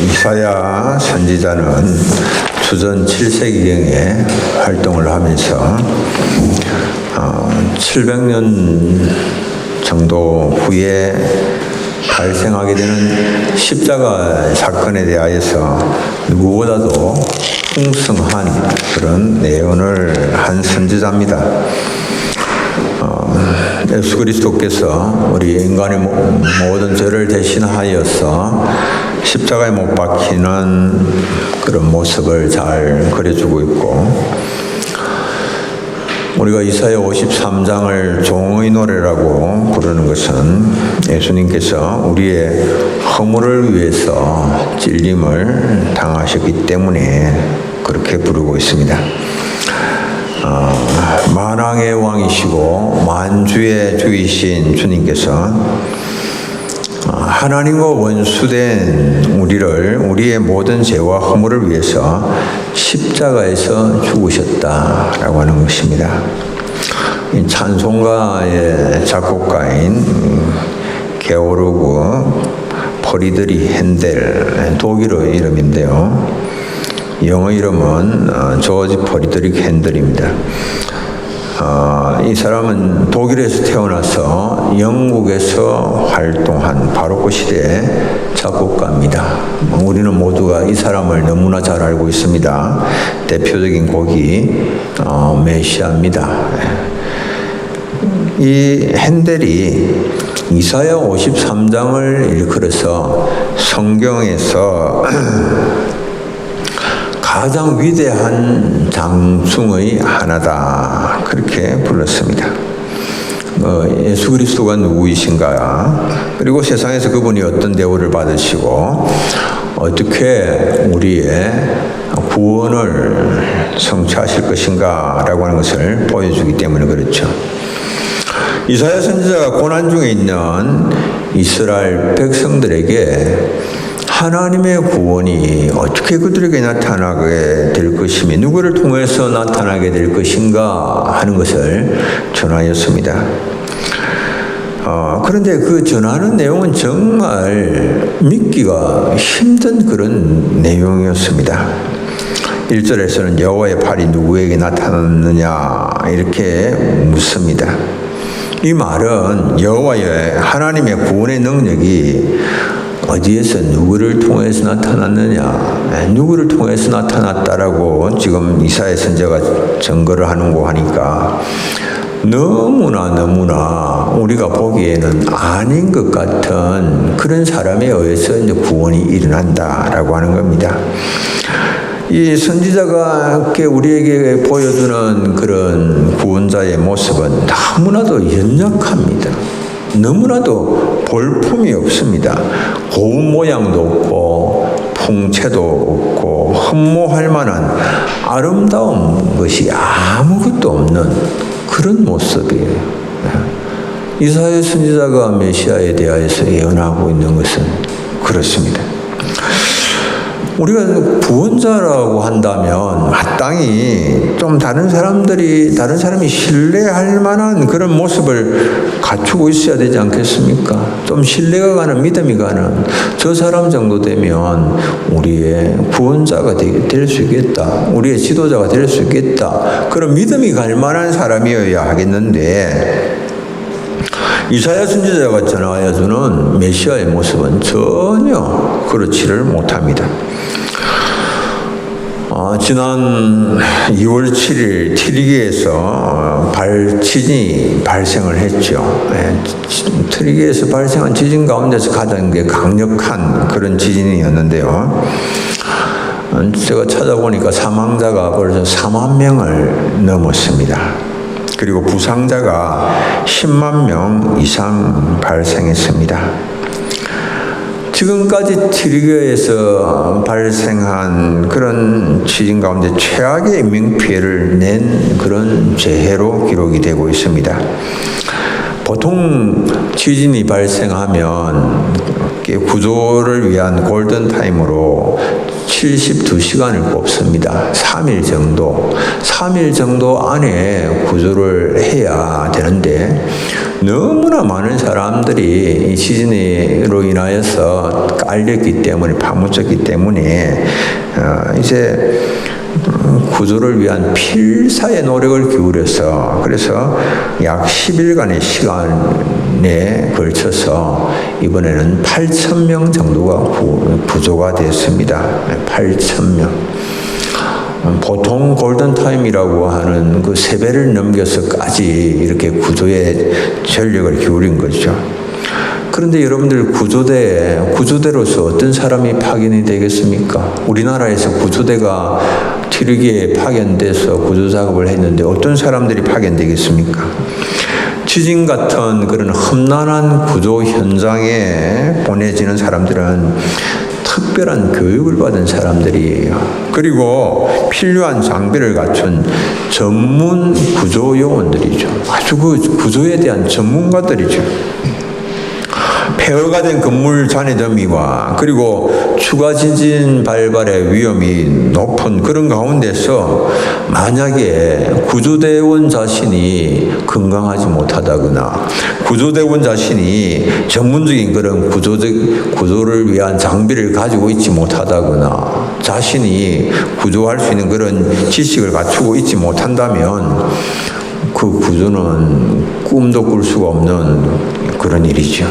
이사야 선지자는 주전 7세기경에 활동을 하면서 700년 정도 후에 발생하게 되는 십자가 사건에 대하여서 누구보다도 풍성한 그런 예언을 한 선지자입니다. 예수 그리스도께서 우리 인간의 모든 죄를 대신하여서 십자가에 못 박히는 그런 모습을 잘 그려주고 있고, 우리가 이사야 53장을 종의 노래라고 부르는 것은 예수님께서 우리의 허물을 위해서 찔림을 당하셨기 때문에 그렇게 부르고 있습니다. 만왕의 왕이시고 만주의 주이신 주님께서 하나님과 원수된 우리의 모든 죄와 허물을 위해서 십자가에서 죽으셨다라고 하는 것입니다. 이 찬송가의 작곡가인 게오르그 프리드리히 핸델, 독일어 이름인데요. 영어 이름은 조지 프리드리히 핸델입니다. 이 사람은 독일에서 태어나서 영국에서 활동한 바로크 시대의 작곡가입니다. 우리는 모두가 이 사람을 너무나 잘 알고 있습니다. 대표적인 곡이 메시아입니다. 이 핸델이 이사야 53장을 일컬어서 성경에서 가장 위대한 장중의 하나다, 그렇게 불렀습니다. 예수 그리스도가 누구이신가, 그리고 세상에서 그분이 어떤 대우를 받으시고 어떻게 우리의 구원을 성취하실 것인가 라고 하는 것을 보여주기 때문에 그렇죠. 이사야 선지자가 고난 중에 있는 이스라엘 백성들에게 하나님의 구원이 어떻게 그들에게 나타나게 될 것이며 누구를 통해서 나타나게 될 것인가 하는 것을 전하였습니다. 그런데 그 전하는 내용은 정말 믿기가 힘든 그런 내용이었습니다. 1절에서는 여호와의 팔이 누구에게 나타났느냐 이렇게 묻습니다. 이 말은 여호와의 하나님의 구원의 능력이 어디에서 누구를 통해서 나타났느냐, 누구를 통해서 나타났다라고 지금 이사야 선지자가 증거를 하는고 하니까 너무나 우리가 보기에는 아닌 것 같은 그런 사람에 의해서 이제 구원이 일어난다라고 하는 겁니다. 이 선지자가 우리에게 보여주는 그런 구원자의 모습은 너무나도 연약합니다. 너무나도 볼품이 없습니다. 고운 모양도 없고 풍채도 없고 흠모할 만한 아름다운 것이 아무것도 없는 그런 모습이에요. 이사야 선지자가 메시아에 대하여서 예언하고 있는 것은 그렇습니다. 우리가 구원자라고 한다면 마땅히 좀 다른 사람이 신뢰할 만한 그런 모습을 갖추고 있어야 되지 않겠습니까? 좀 신뢰가 가는, 믿음이 가는 저 사람 정도 되면 우리의 구원자가 될 수 있겠다, 우리의 지도자가 될 수 있겠다, 그런 믿음이 갈 만한 사람이어야 하겠는데, 이사야 선지자가 전하여주는 메시아의 모습은 전혀 그렇지를 못합니다. 지난 2월 7일 트리게에서 지진이 발생을 했죠. 트리게에서 발생한 지진 가운데서 가장 강력한 그런 지진이었는데요. 제가 찾아보니까 사망자가 벌써 4만 명을 넘었습니다. 그리고 부상자가 10만 명 이상 발생했습니다. 지금까지 트리게에서 발생한 그런 지진 가운데 최악의 인명피해를 낸 그런 재해로 기록이 되고 있습니다. 보통 지진이 발생하면 구조를 위한 골든타임으로 72시간을 꼽습니다. 3일 정도 안에 구조를 해야 되는데 너무나 많은 사람들이 이 시즌으로 인하여서 깔렸기 때문에 파묻혔기 때문에 이제 구조를 위한 필사의 노력을 기울여서 그래서 약 10일간의 시간에 걸쳐서 이번에는 8,000명 정도가 구조가 됐습니다. 8,000명. 보통 골든타임이라고 하는 그 3배를 넘겨서까지 이렇게 구조에 전력을 기울인 거죠. 그런데 여러분들 구조대로서 어떤 사람이 파견이 되겠습니까? 우리나라에서 구조대가 튀르기에 파견돼서 구조작업을 했는데 어떤 사람들이 파견되겠습니까? 지진 같은 그런 험난한 구조 현장에 보내지는 사람들은 특별한 교육을 받은 사람들이에요. 그리고 필요한 장비를 갖춘 전문 구조 요원들이죠. 아주 그 구조에 대한 전문가들이죠. 폐허가 된 건물 잔해더미와 그리고 추가 지진 발발의 위험이 높은 그런 가운데서 만약에 구조대원 자신이 건강하지 못하다거나 구조대원 자신이 전문적인 그런 구조를 위한 장비를 가지고 있지 못하다거나 자신이 구조할 수 있는 그런 지식을 갖추고 있지 못한다면 그 구조는 꿈도 꿀 수가 없는 그런 일이죠.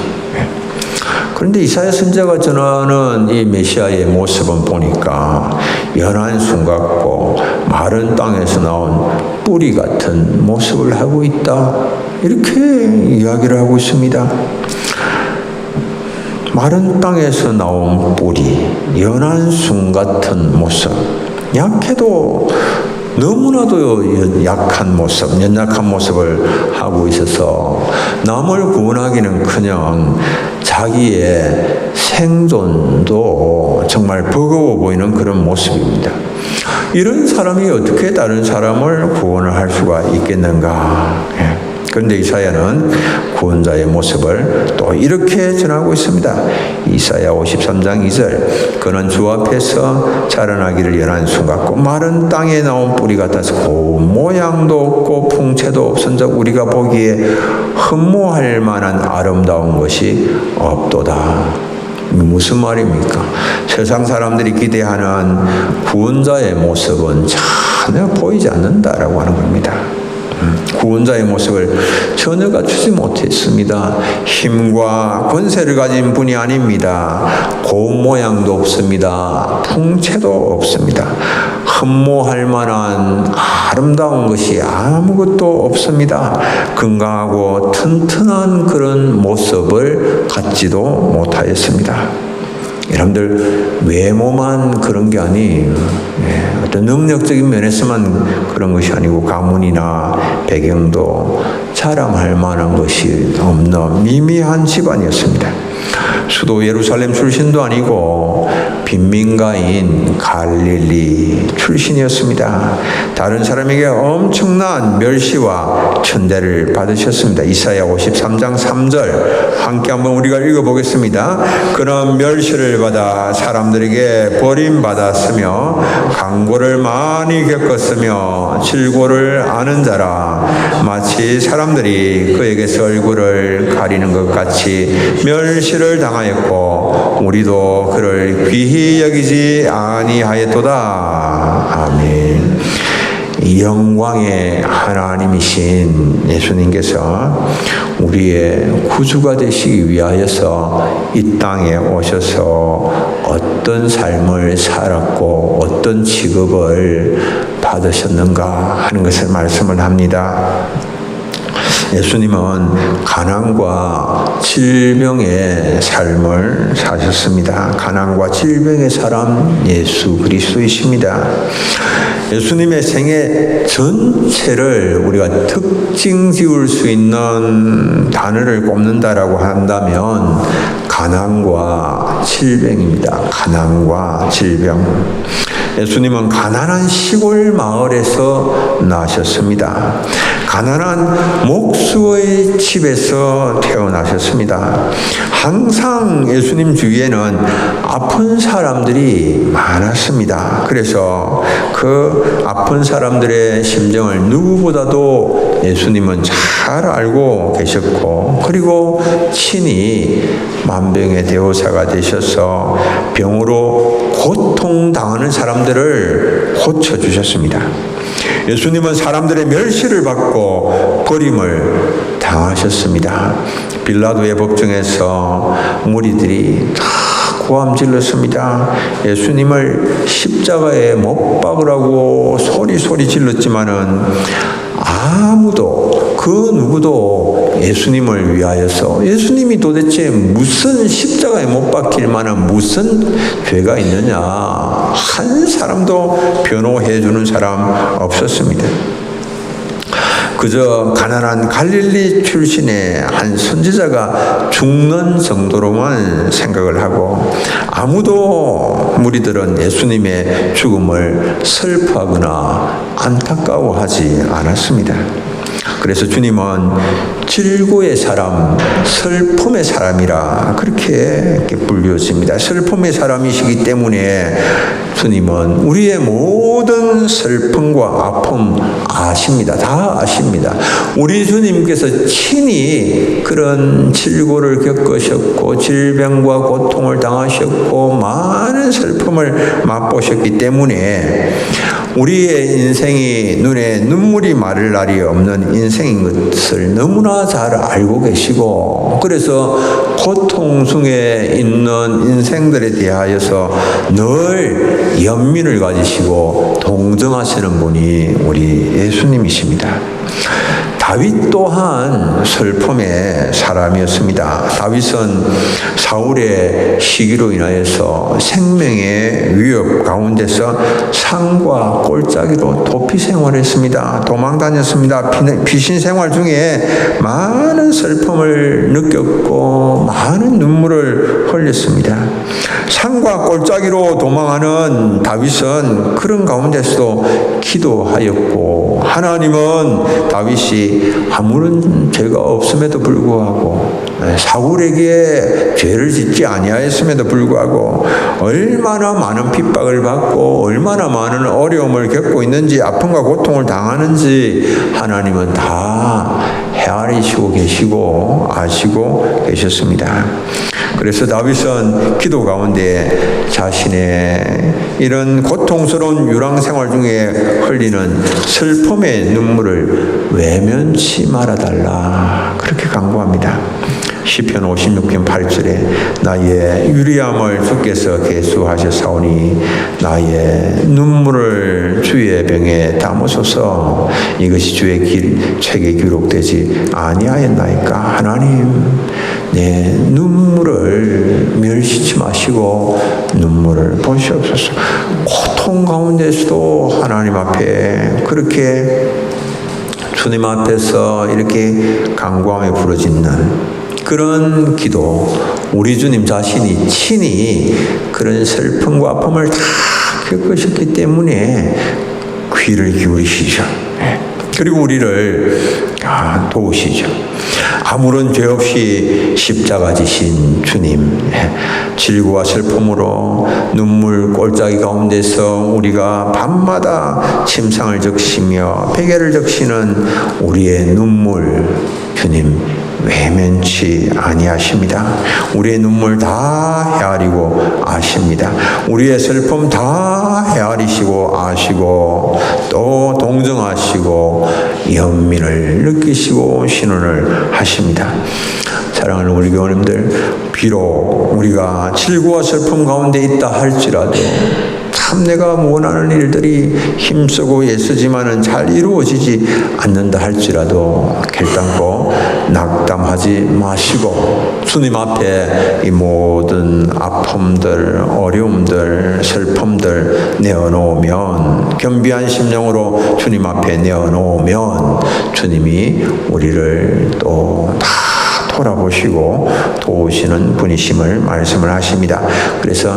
그런데 이사야 선지자가 전하는 이 메시아의 모습은 보니까 연한 순 같고 마른 땅에서 나온 뿌리 같은 모습을 하고 있다. 이렇게 이야기를 하고 있습니다. 마른 땅에서 나온 뿌리, 연한 순 같은 모습. 약해도 너무나도 약한 모습, 연약한 모습을 하고 있어서 남을 구원하기는커녕 자기의 생존도 정말 버거워 보이는 그런 모습입니다. 이런 사람이 어떻게 다른 사람을 구원을 할 수가 있겠는가? 그런데 이사야는 구원자의 모습을 또 이렇게 전하고 있습니다. 이사야 53장 2절 그는 주 앞에서 자라나기를 연한 순 같고 마른 땅에 나온 뿌리 같아서 고운 모양도 없고 풍채도 없은즉 우리가 보기에 흠모할 만한 아름다운 것이 없도다. 무슨 말입니까? 세상 사람들이 기대하는 구원자의 모습은 전혀 보이지 않는다라고 하는 겁니다. 구원자의 모습을 전혀 갖추지 못했습니다. 힘과 권세를 가진 분이 아닙니다. 고운 모양도 없습니다. 풍채도 없습니다. 흠모할 만한 아름다운 것이 아무것도 없습니다. 건강하고 튼튼한 그런 모습을 갖지도 못하였습니다. 여러분들 외모만 그런 게 아니에요. 어떤 능력적인 면에서만 그런 것이 아니고 가문이나 배경도 자랑할 만한 것이 없는 미미한 집안이었습니다. 수도 예루살렘 출신도 아니고 빈민가인 갈릴리 출신이었습니다. 다른 사람에게 엄청난 멸시와 천대를 받으셨습니다. 이사야 53장 3절 함께 한번 우리가 읽어보겠습니다. 그런 멸시를 받아 사람들에게 버림받았으며 강고를 많이 겪었으며 질고를 아는 자라 마치 사람들이 그에게서 얼굴을 가리는 것 같이 멸시를 당하였고 우리도 그를 귀히 여기지 아니하였도다. 아멘. 영광의 하나님이신 예수님께서 우리의 구주가 되시기 위하여서 이 땅에 오셔서 어떤 삶을 살았고 어떤 직업을 받으셨는가 하는 것을 말씀을 합니다. 예수님은 가난과 질병의 삶을 사셨습니다. 가난과 질병의 사람 예수 그리스도이십니다. 예수님의 생애 전체를 우리가 특징 지을 수 있는 단어를 꼽는다라고 한다면 가난과 질병입니다. 가난과 질병. 예수님은 가난한 시골 마을에서 나셨습니다. 가난한 목수의 집에서 태어나셨습니다. 항상 예수님 주위에는 아픈 사람들이 많았습니다. 그래서 그 아픈 사람들의 심정을 누구보다도 예수님은 잘 알고 계셨고, 그리고 친히 만병의 대호사가 되셔서 병으로 고통당하는 사람들을 고쳐주셨습니다. 예수님은 사람들의 멸시를 받고 버림을 당하셨습니다. 빌라도의 법정에서 무리들이 다 고함질렀습니다. 예수님을 십자가에 못 박으라고 소리 질렀지만은 아무도, 그 누구도 예수님을 위하여서, 예수님이 도대체 무슨 십자가에 못 박힐 만한 무슨 죄가 있느냐, 한 사람도 변호해 주는 사람 없었습니다. 그저 가난한 갈릴리 출신의 한 선지자가 죽는 정도로만 생각을 하고, 아무도 무리들은 예수님의 죽음을 슬퍼하거나 안타까워하지 않았습니다. 그래서 주님은 질고의 사람, 슬픔의 사람이라 그렇게 불리워집니다. 슬픔의 사람이시기 때문에 주님은 우리의 모든 슬픔과 아픔 아십니다. 다 아십니다. 우리 주님께서 친히 그런 질고를 겪으셨고, 질병과 고통을 당하셨고, 많은 슬픔을 맛보셨기 때문에 우리의 인생이 눈에 눈물이 마를 날이 없는 인생인 것을 너무나 잘 알고 계시고, 그래서 고통 중에 있는 인생들에 대하여서 늘 연민을 가지시고 동정하시는 분이 우리 예수님이십니다. 다윗 또한 슬픔의 사람이었습니다. 다윗은 사울의 시기로 인하여서 생명의 위협 가운데서 산과 골짜기로 도피 생활했습니다. 도망 다녔습니다. 피신 생활 중에 많은 슬픔을 느꼈고 많은 눈물을 흘렸습니다. 산과 골짜기로 도망하는 다윗은 그런 가운데서도 기도하였고, 하나님은 다윗이 아무런 죄가 없음에도 불구하고, 사울에게 죄를 짓지 아니하였음에도 불구하고 얼마나 많은 핍박을 받고 얼마나 많은 어려움을 겪고 있는지, 아픔과 고통을 당하는지 하나님은 다 헤아리시고 계시고 아시고 계셨습니다. 그래서 다윗은 기도 가운데 자신의 이런 고통스러운 유랑생활 중에 흘리는 슬픔의 눈물을 외면치 말아달라, 그렇게 간구합니다. 시편 56편 8절에 나의 유리함을 주께서 계수하셨사오니 나의 눈물을 주의 병에 담으소서. 이것이 주의 책에 기록되지 아니하였나이까. 하나님, 내 눈물을 멸시치 마시고 눈물을 보시옵소서. 고통 가운데서도 하나님 앞에 그렇게 주님 앞에서 이렇게 간구하며 부르짖는 그런 기도, 우리 주님 자신이 친히 그런 슬픔과 아픔을 다 겪으셨기 때문에 귀를 기울이시죠. 그리고 우리를 도우시죠. 아무런 죄 없이 십자가 지신 주님, 질고와 슬픔으로 눈물 골짜기 가운데서 우리가 밤마다 침상을 적시며 베개를 적시는 우리의 눈물, 주님 외면치 아니하십니다. 우리의 눈물 다 헤아리고 아십니다. 우리의 슬픔 다 헤아리시고 아시고 또 동정하시고 연민을 느끼시고 신원을 하십니다. 사랑하는 우리 교우님들, 비록 우리가 질고와 슬픔 가운데 있다 할지라도, 참 내가 원하는 일들이 힘쓰고 애쓰지만은 잘 이루어지지 않는다 할지라도 결단코 낙담하지 마시고 주님 앞에 이 모든 아픔들, 어려움들, 슬픔들 내어놓으면, 겸비한 심령으로 주님 앞에 내어놓으면 주님이 우리를 또 다 돌아보시고 도우시는 분이심을 말씀을 하십니다. 그래서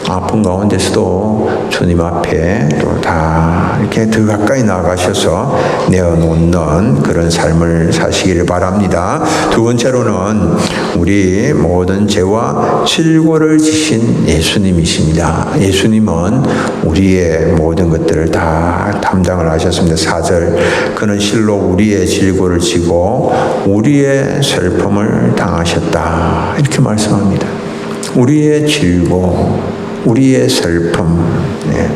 아픈 가운데서도 주님 앞에 또 다 이렇게 더 가까이 나가셔서 내어놓는 그런 삶을 사시기를 바랍니다. 두 번째로는 우리 모든 죄와 질고를 지신 예수님이십니다. 예수님은 우리의 모든 것들을 다 담당을 하셨습니다. 4절, 그는 실로 우리의 질고를 지고 우리의 슬픔을 당하셨다. 이렇게 말씀합니다. 우리의 질고, 우리의 슬픔. 네.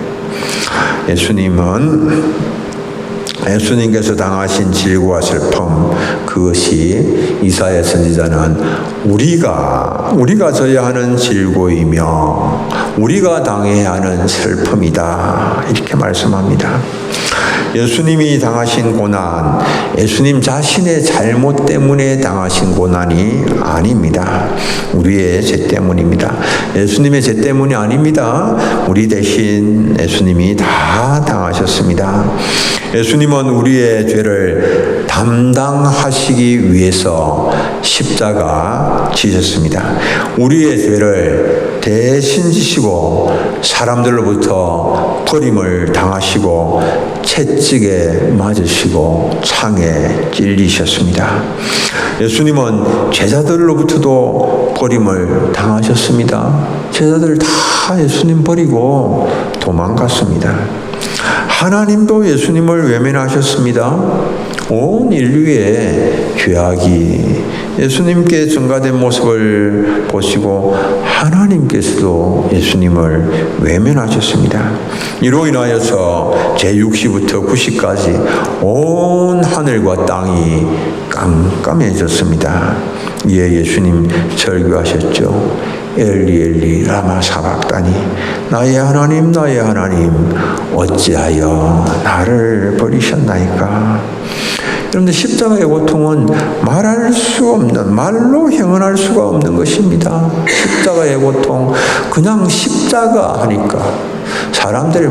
예수님께서 당하신 질고와 슬픔, 그것이 이사야 선지자는 우리가 져야 하는 질고이며 우리가 당해야 하는 슬픔이다. 이렇게 말씀합니다. 예수님이 당하신 고난, 예수님 자신의 잘못 때문에 당하신 고난이 아닙니다. 우리의 죄 때문입니다. 예수님의 죄 때문이 아닙니다. 우리 대신 예수님이 다 당하셨습니다. 예수님은 우리의 죄를 담당하시기 위해서 십자가 지셨습니다. 우리의 죄를 대신 지시고 사람들로부터 버림을 당하시고 채찍에 맞으시고 창에 찔리셨습니다. 예수님은 제자들로부터도 버림을 당하셨습니다. 제자들 다 예수님 버리고 도망갔습니다. 하나님도 예수님을 외면하셨습니다. 온 인류의 죄악이 예수님께 증가된 모습을 보시고 하나님께서도 예수님을 외면하셨습니다. 이로 인하여서 제6시부터 9시까지 온 하늘과 땅이 깜깜해졌습니다. 이에 예수님 절규하셨죠. 엘리 엘리 라마 사박다니, 나의 하나님 어찌하여 나를 버리셨나이까. 여러분들, 십자가의 고통은 말할 수 없는, 말로 형언할 수가 없는 것입니다. 십자가의 고통, 그냥 십자가 하니까 사람들이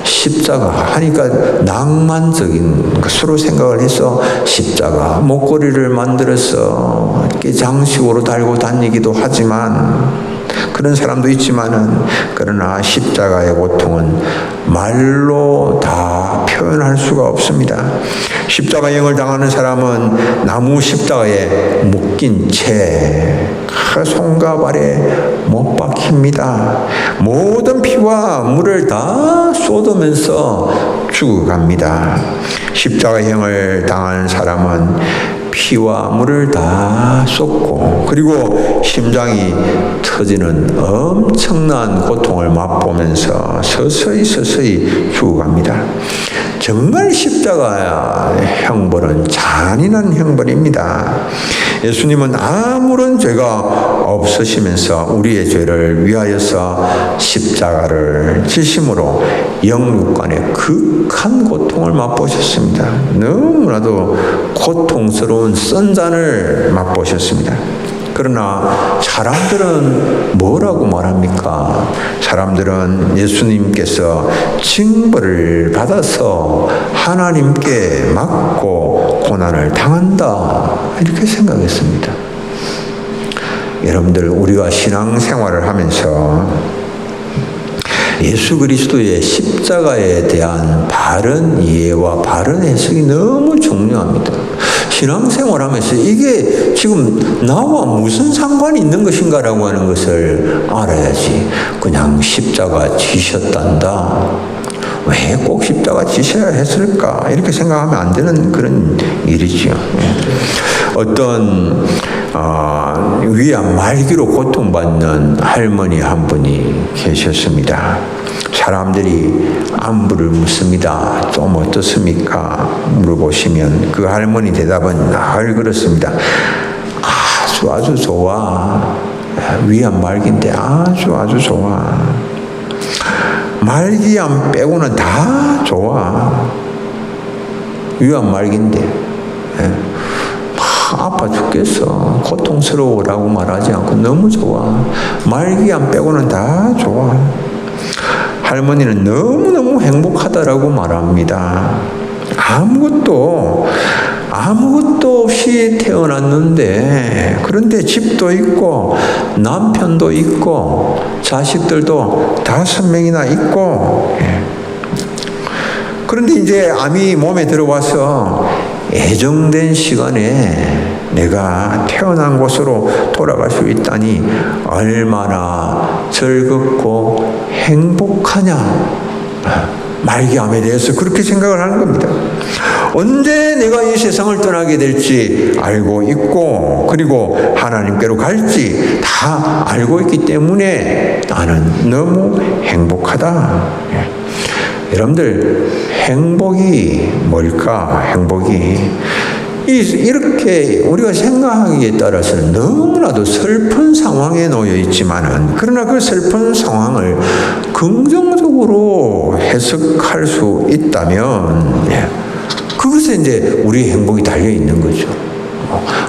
십자가 하니까 낭만적인 것으로 생각을 해서 십자가, 목걸이를 만들어서 이렇게 장식으로 달고 다니기도 하지만, 그런 사람도 있지만은, 그러나 십자가의 고통은 말로 다 표현할 수가 없습니다. 십자가형을 당하는 사람은 나무 십자가에 묶인 채 손과 발에 못 박힙니다. 모든 피와 물을 다 쏟으면서 죽어갑니다. 십자가형을 당하는 사람은 피와 물을 다 쏟고, 그리고 심장이 터지는 엄청난 고통을 맛보면서 서서히 죽어갑니다. 정말 십자가의 형벌은 잔인한 형벌입니다. 예수님은 아무런 죄가 없으시면서 우리의 죄를 위하여서 십자가를 지심으로 영육간의 극한 고통을 맛보셨습니다. 너무나도 고통스러운 선잔을 맛보셨습니다. 그러나 사람들은 뭐라고 말합니까? 사람들은 예수님께서 징벌을 받아서 하나님께 맞고 고난을 당한다, 이렇게 생각했습니다. 여러분들, 우리가 신앙생활을 하면서 예수 그리스도의 십자가에 대한 바른 이해와 바른 해석이 너무 중요합니다. 신앙생활하면서 이게 지금 나와 무슨 상관이 있는 것인가라고 하는 것을 알아야지. 그냥 십자가 지셨단다, 왜 꼭 십자가 지셔야 했을까, 이렇게 생각하면 안 되는 그런 일이죠. 어떤 위암 말기로 고통받는 할머니 한 분이 계셨습니다. 사람들이 안부를 묻습니다. 좀 어떻습니까? 물어보시면 그 할머니 대답은 늘 그렇습니다. 아주 좋아. 위암 말기인데 아주 좋아. 말기암 빼고는 다 좋아. 위암 말기인데 아파 죽겠어. 고통스러워라고 말하지 않고 너무 좋아. 말기암 빼고는 다 좋아. 할머니는 너무너무 행복하다라고 말합니다. 아무것도 아무것도 없이 태어났는데, 그런데 집도 있고 남편도 있고 자식들도 5명이나 있고, 그런데 이제 암이 몸에 들어와서 예정된 시간에 내가 태어난 곳으로 돌아갈 수 있다니 얼마나 즐겁고 행복하냐. 말기암에 대해서 그렇게 생각을 하는 겁니다. 언제 내가 이 세상을 떠나게 될지 알고 있고, 그리고 하나님께로 갈지 다 알고 있기 때문에 나는 너무 행복하다. 여러분들, 행복이 뭘까? 행복이 이렇게 우리가 생각하기에 따라서는 너무나도 슬픈 상황에 놓여 있지만은, 그러나 그 슬픈 상황을 긍정적으로 해석할 수 있다면, 그것에 이제 우리의 행복이 달려 있는 거죠.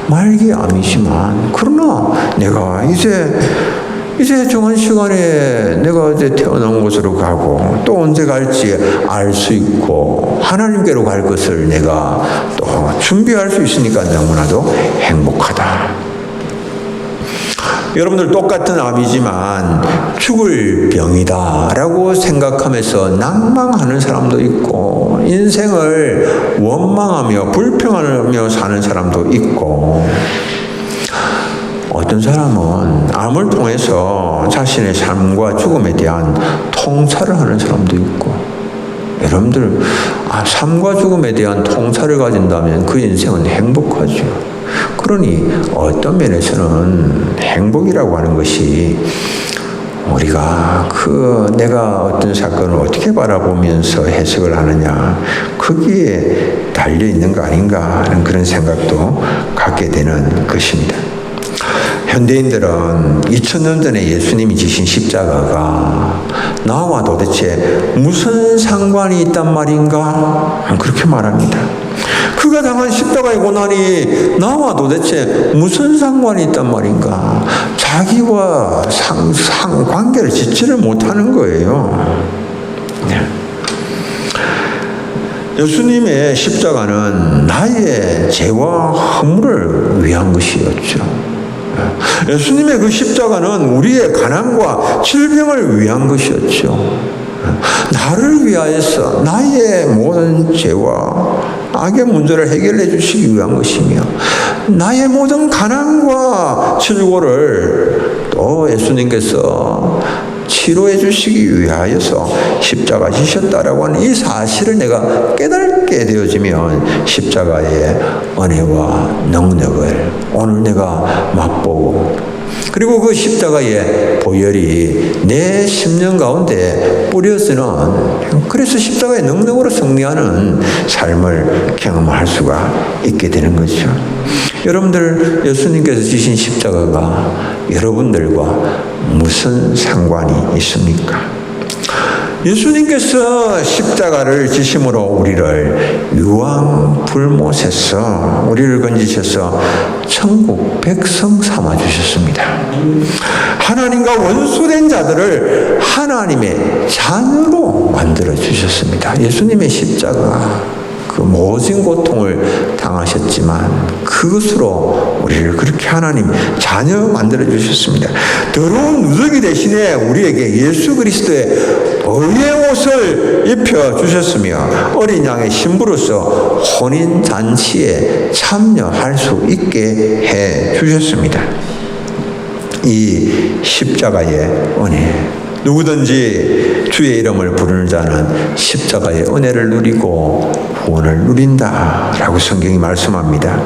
말기암이지만, 그러나 내가 이제 정한 시간에 내가 이제 태어난 곳으로 가고 또 언제 갈지 알 수 있고 하나님께로 갈 것을 내가 또 준비할 수 있으니까 너무나도 행복하다. 여러분들, 똑같은 암이지만 죽을 병이다라고 생각하면서 낭망하는 사람도 있고, 인생을 원망하며 불평하며 사는 사람도 있고, 어떤 사람은 암을 통해서 자신의 삶과 죽음에 대한 통찰을 하는 사람도 있고, 여러분들, 삶과 죽음에 대한 통찰을 가진다면 그 인생은 행복하죠. 그러니 어떤 면에서는 행복이라고 하는 것이 우리가 내가 어떤 사건을 어떻게 바라보면서 해석을 하느냐, 거기에 달려 있는 거 아닌가 하는 그런 생각도 갖게 되는 것입니다. 현대인들은 2000년 전에 예수님이 지신 십자가가 나와 도대체 무슨 상관이 있단 말인가? 그렇게 말합니다. 그가 당한 십자가의 고난이 나와 도대체 무슨 상관이 있단 말인가? 자기와 관계를 짓지를 못하는 거예요. 예수님의 십자가는 나의 죄와 허물을 위한 것이었죠. 예수님의 그 십자가는 우리의 가난과 질병을 위한 것이었죠. 나를 위하여서 나의 모든 죄와 악의 문제를 해결해 주시기 위한 것이며, 나의 모든 가난과 질고를 또 예수님께서 치료해 주시기 위하여서 십자가 지셨다라고 하는 이 사실을 내가 깨닫게 되어지면 십자가의 은혜와 능력을 오늘 내가 맛보고, 그리고 그 십자가의 보혈이 내 심령 가운데 뿌려지는, 그래서 십자가의 능력으로 승리하는 삶을 경험할 수가 있게 되는 거죠. 여러분들, 예수님께서 지신 십자가가 여러분들과 무슨 상관이 있습니까? 예수님께서 십자가를 지심으로 우리를 유황불못에서 우리를 건지셔서 천국 백성 삼아 주셨습니다. 하나님과 원수된 자들을 하나님의 자녀로 만들어 주셨습니다. 예수님의 십자가, 그 모진 고통을 당하셨지만 그것으로 우리를 그렇게 하나님 자녀 만들어 주셨습니다. 더러운 누더기 대신에 우리에게 예수 그리스도의 의의 옷을 입혀 주셨으며 어린 양의 신부로서 혼인 잔치에 참여할 수 있게 해 주셨습니다. 이 십자가의 은혜, 누구든지 주의 이름을 부르는 자는 십자가의 은혜를 누리고 구원을 누린다라고 성경이 말씀합니다.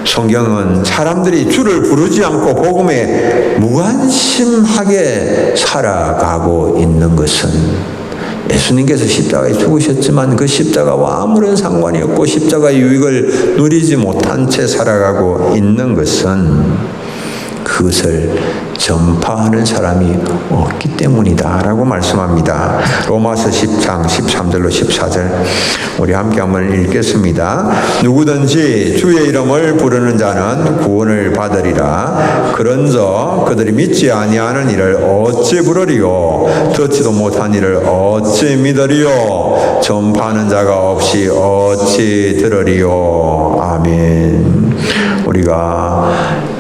성경은 사람들이 주를 부르지 않고 복음에 무관심하게 살아가고 있는 것은, 예수님께서 십자가에 죽으셨지만 그 십자가와 아무런 상관이 없고 십자가의 유익을 누리지 못한 채 살아가고 있는 것은, 그것을 전파하는 사람이 없기 때문이다 라고 말씀합니다. 로마서 10장 13절로 14절 우리 함께 한번 읽겠습니다. 누구든지 주의 이름을 부르는 자는 구원을 받으리라. 그런저 그들이 믿지 아니하는 이를 어찌 부르리요 듣지도 못한 이를 어찌 믿으리요 전파하는 자가 없이 어찌 들으리요. 아멘. 우리가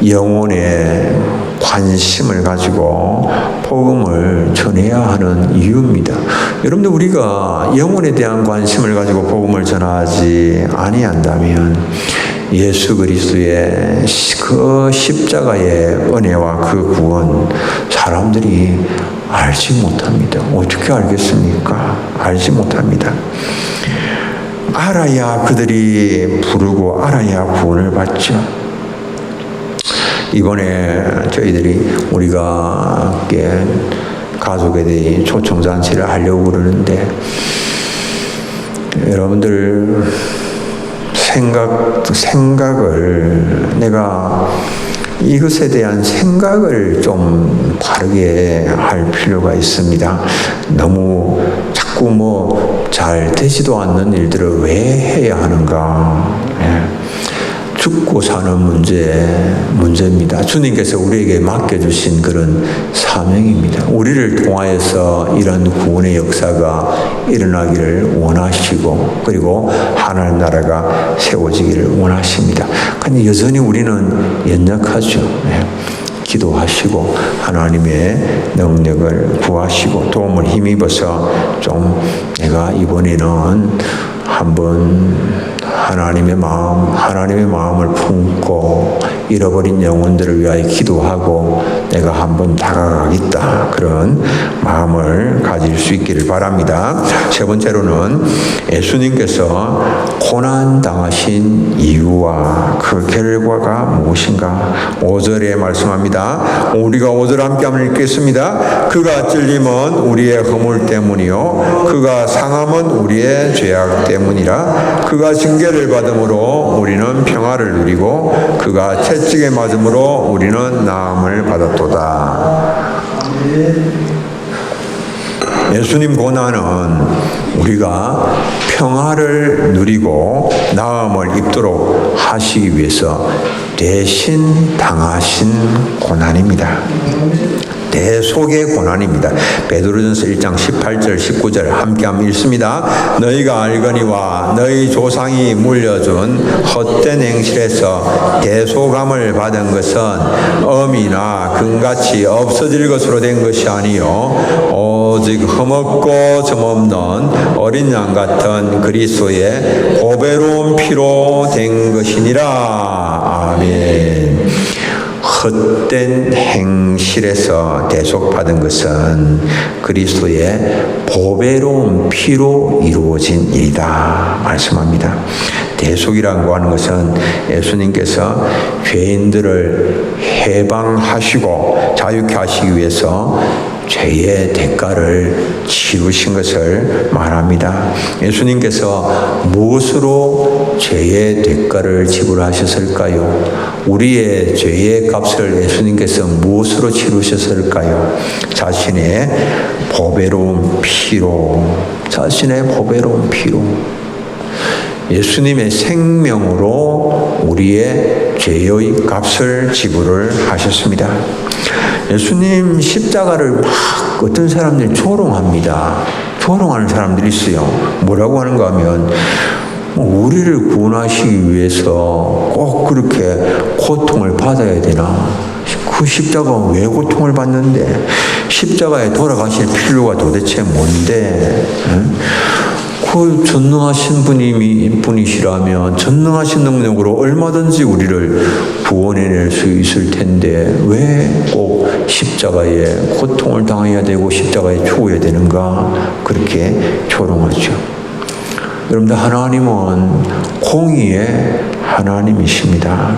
영혼의 관심을 가지고 복음을 전해야 하는 이유입니다. 여러분들 우리가 영혼에 대한 관심을 가지고 복음을 전하지 아니한다면 예수 그리스도의 그 십자가의 은혜와 그 구원 사람들이 알지 못합니다. 어떻게 알겠습니까? 알지 못합니다. 알아야 그들이 부르고 알아야 구원을 받죠. 이번에 저희들이 우리가 가족에 대해 초청잔치를 하려고 그러는데 여러분들 생각을 내가 이것에 대한 생각을 좀 바르게 할 필요가 있습니다. 너무 자꾸 잘 되지도 않는 일들을 왜 해야 하는가? 죽고 사는 문제입니다. 주님께서 우리에게 맡겨주신 그런 사명입니다. 우리를 통하여서 이런 구원의 역사가 일어나기를 원하시고 그리고 하나님 나라가 세워지기를 원하십니다. 근데 여전히 우리는 연약하죠. 기도하시고 하나님의 능력을 구하시고 도움을 힘입어서 좀 내가 이번에는 한번 하나님의 마음을 품고 잃어버린 영혼들을 위하여 기도하고 내가 한번 다가가겠다. 그런 마음을 가질 수 있기를 바랍니다. 세 번째로는 예수님께서 고난 당하신 이유와 그 결과가 무엇인가? 5절에 말씀합니다. 우리가 5절 함께 한번 읽겠습니다. 그가 찔림은 우리의 허물 때문이요 그가 상함은 우리의 죄악 때문이라. 그가 징계를 받음으로 우리는 평화를 누리고 그가 채찍에 맞음으로 우리는 나음을 받았도다. 예수님 고난은 우리가 평화를 누리고 나음을 입도록 하시기 위해서 대신 당하신 고난입니다. 대속의 고난입니다. 베드로전서 1장 18절 19절 함께 한번 읽습니다. 너희가 알거니와 너희 조상이 물려준 헛된 행실에서 대속함을 받은 것은 엄이나 금같이 없어질 것으로 된 것이 아니요 오직 흠없고 점없는 어린 양 같은 그리스도의 보배로운 피로 된 것이니라. 아멘. 헛된 행실에서 대속받은 것은 그리스도의 보배로운 피로 이루어진 일이다 말씀합니다. 대속이라고 하는 것은 예수님께서 죄인들을 해방하시고 자유케 하시기 위해서 죄의 대가를 치르신 것을 말합니다. 예수님께서 무엇으로 죄의 대가를 지불하셨을까요? 우리의 죄의 값을 예수님께서 무엇으로 치르셨을까요? 자신의 보배로운 피로, 자신의 보배로운 피로. 예수님의 생명으로 우리의 죄의 값을 지불을 하셨습니다. 예수님 십자가를 막 어떤 사람들이 조롱합니다. 조롱하는 사람들이 있어요. 뭐라고 하는가 하면 우리를 구원하시기 위해서 꼭 그렇게 고통을 받아야 되나? 그 십자가는 왜 고통을 받는데? 십자가에 돌아가실 필요가 도대체 뭔데? 그 전능하신 분이시라면 전능하신 능력으로 얼마든지 우리를 구원해낼 수 있을 텐데 왜 꼭 십자가에 고통을 당해야 되고 십자가에 죽어야 되는가? 그렇게 조롱하죠. 여러분들 하나님은 공의의 하나님이십니다.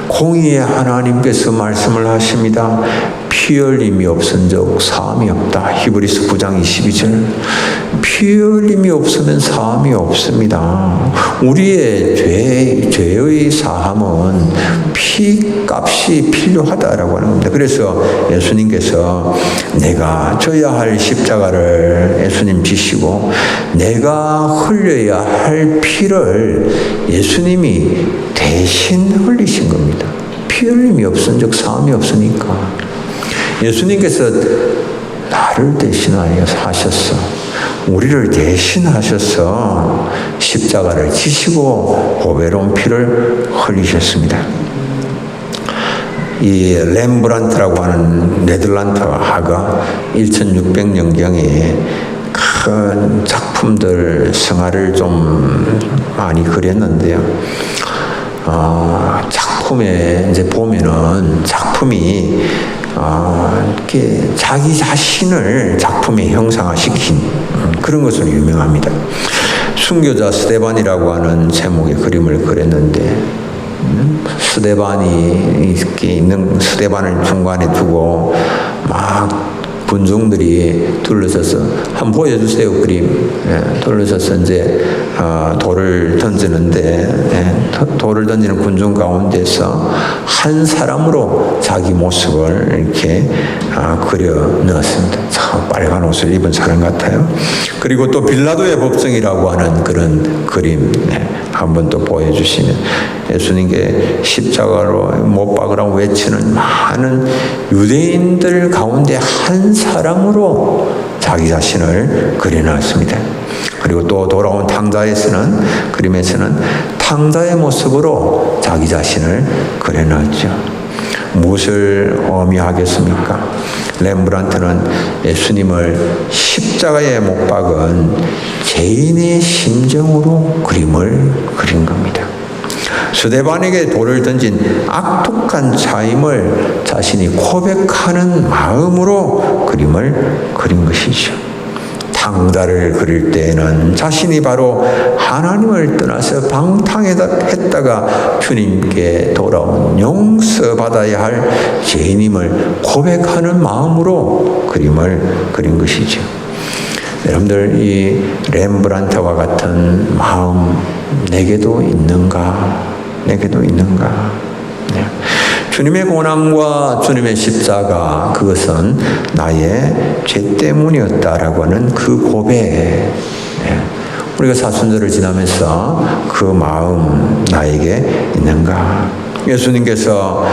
공의의 하나님께서 말씀을 하십니다. 피 흘림이 없은 적 사함이 없다. 히브리서 9장 22절. 피 흘림이 없으면 사함이 없습니다. 우리의 죄의 사함은 피값이 필요하다라고 하는 겁니다. 그래서 예수님께서 내가 져야 할 십자가를 예수님 지시고 내가 흘려야 할 피를 예수님이 대신 흘리신 겁니다. 피 흘림이 없은 적 사함이 없으니까. 예수님께서 나를 대신하여 하셨어. 우리를 대신하셔서 십자가를 지시고 보배로운 피를 흘리셨습니다. 이 렘브란트라고 하는 네덜란드 화가 1600년경에 큰 작품들 성화를 좀 많이 그렸는데요. 작품에 이제 보면은 작품이 이렇게 자기 자신을 작품에 형상화시킨 그런 것으로 유명합니다. 순교자 스데반이라고 하는 제목의 그림을 그렸는데 스데반이 이렇게 있는 스데반을 중간에 두고 막 군중들이 둘러서서 한번 보여주세요 그림. 둘러서서 이제 돌을 던지는데 돌을 던지는 군중 가운데서 한 사람으로 자기 모습을 이렇게 그려 넣었습니다. 참 빨간 옷을 입은 사람 같아요. 그리고 또 빌라도의 법정이라고 하는 그런 그림 한번 또 보여주시면 예수님께 십자가로 못 박으라고 외치는 많은 유대인들 가운데 한 사람으로 자기 자신을 그려놨습니다. 그리고 또 돌아온 탕자에서는 그림에서는 탕자의 모습으로 자기 자신을 그려놨죠. 무엇을 의미하겠습니까? 렘브란트는 예수님을 십자가에 못 박은 죄인의 심정으로 그림을 그린 겁니다. 스데반에게 돌을 던진 악독한 자임을 자신이 고백하는 마음으로 그림을 그린 것이죠. 탕자를 그릴 때에는 자신이 바로 하나님을 떠나서 방탕했다가 주님께 돌아온 용서받아야 할 죄인임을 고백하는 마음으로 그림을 그린 것이죠. 여러분들 이 렘브란트와 같은 마음 내게도 있는가? 내게도 있는가? 네. 주님의 고난과 주님의 십자가 그것은 나의 죄 때문이었다라고 하는 그 고백. 네. 우리가 사순절을 지나면서 그 마음 나에게 있는가? 예수님께서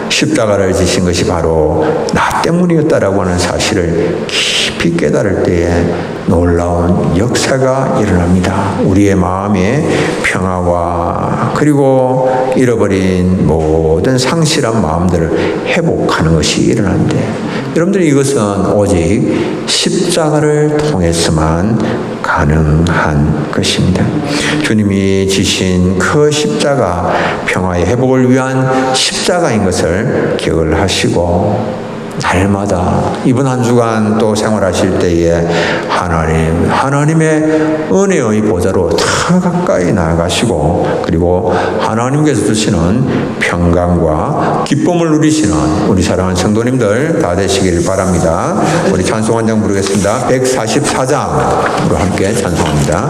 십자가를 지신 것이 바로 나 때문이었다라고 하는 사실을 깊이 깨달을 때에 놀라운 역사가 일어납니다. 우리의 마음의 평화와 그리고 잃어버린 모든 상실한 마음들을 회복하는 것이 일어나는데 여러분들 이것은 오직 십자가를 통해서만 가능한 것입니다. 주님이 지신 그 십자가 평화의 회복을 위한 십자가인 것을 기억을 하시고 날마다 이번 한 주간 또 생활하실 때에 하나님의 은혜의 보좌로 더 가까이 나아가시고 그리고 하나님께서 주시는 평강과 기쁨을 누리시는 우리 사랑하는 성도님들 다 되시기를 바랍니다. 우리 찬송 한 장 부르겠습니다. 144장으로 함께 찬송합니다.